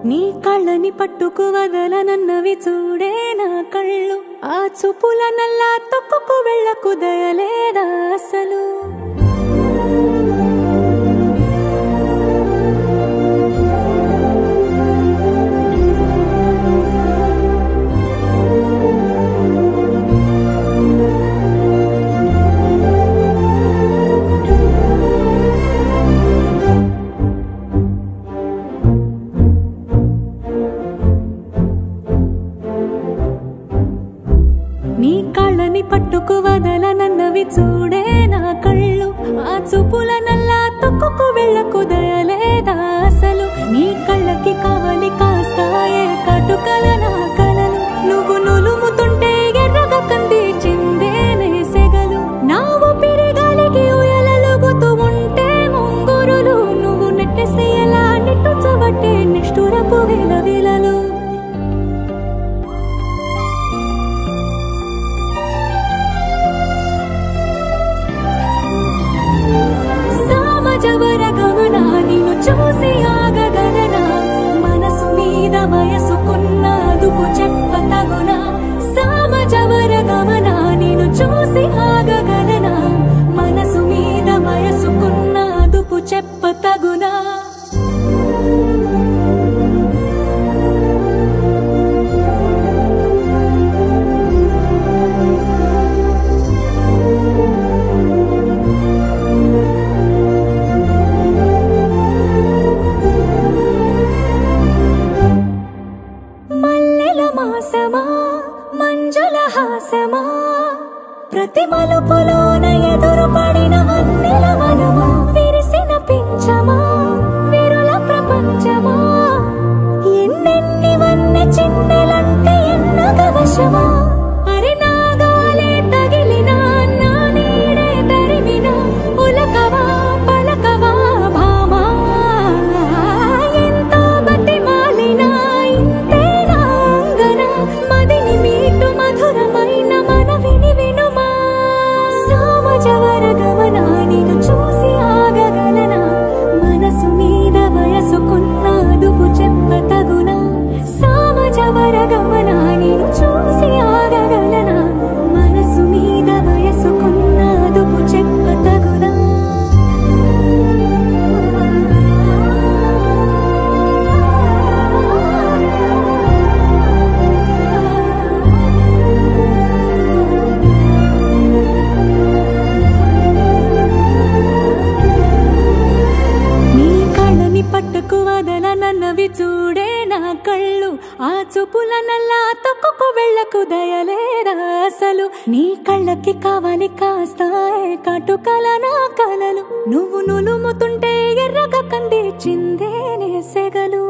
నీ కళ్ళని పట్టుకు వదలనన్నవి చూడే నా కళ్ళు ఆ చూపుల నల్లా తొక్కుకు వెళ్ళకు దయలేదా అసలు నీ కళ్ళని పట్టుకు వదలనన్నవి చూడే నా కళ్ళు ఆ చూపుల నల్లా తొక్కుకు వెళ్ళకు దయలేదా అసలు నీ కళ్ళకి కావాలి కాస్తాయే కాటుకల నా కలలు నువ్వు నులుముతుంటే ఎర్రగా కందిచిందేనే సెగలు నా ఊపిరి గాలికి ఉయలలుగుతూ ఉంటే ముంగురులు నువ్వు నెట్టేస్తే ఎలా నిట్టుచబట్టే నిష్ఠురపు విలవిలలు చూసి ఆగగలనా మనసు మీద వయసుకున్న అదుపు చెప్పతగునా సామజవర గమన నేను చూసి ఆగగలనా మనసు మీద వయసుకున్న అదుపు చెప్పతగునా మంజుల హాసమా ప్రతి మలుపులోన ఎదురు పడిన వన్నెల వనమా విరిసిన పించమా విరుల ప్రపంచమా ఎన్నెన్ని వన్నె చిన్నెలంటే ఎన్నగవశమా అరి నాగాలే తగిలినా నా నీడే తరిమినా ఉలకవా పలకవా భామా ఎంతో బతిమాలినా ఇంతే నా అంగన మదిని మీటు మధురమైన మనవిని వినుమా సామజవర గమన నిన్ను చూసి ఆగగలనా మనసు మీద వయసుకున్న అదుపు చెప్పతగునా సామజవర గమన నిన్ను చూసి ఆగగలనా మనసు మీద వయసుకున్న అదుపు చెప్పతగునా పట్టుకు వదలనన్నవి చూడే నా కళ్ళు ఆ చూపుల నల్లా తొక్కుకు వెళ్ళకు దయలేదా అసలు నీ కళ్ళకి కావాలి కాస్తాయే కాటుకల నా కలలు నువ్వు నులుముతుంటే ఎర్రగా కందిచిందేనే సెగలు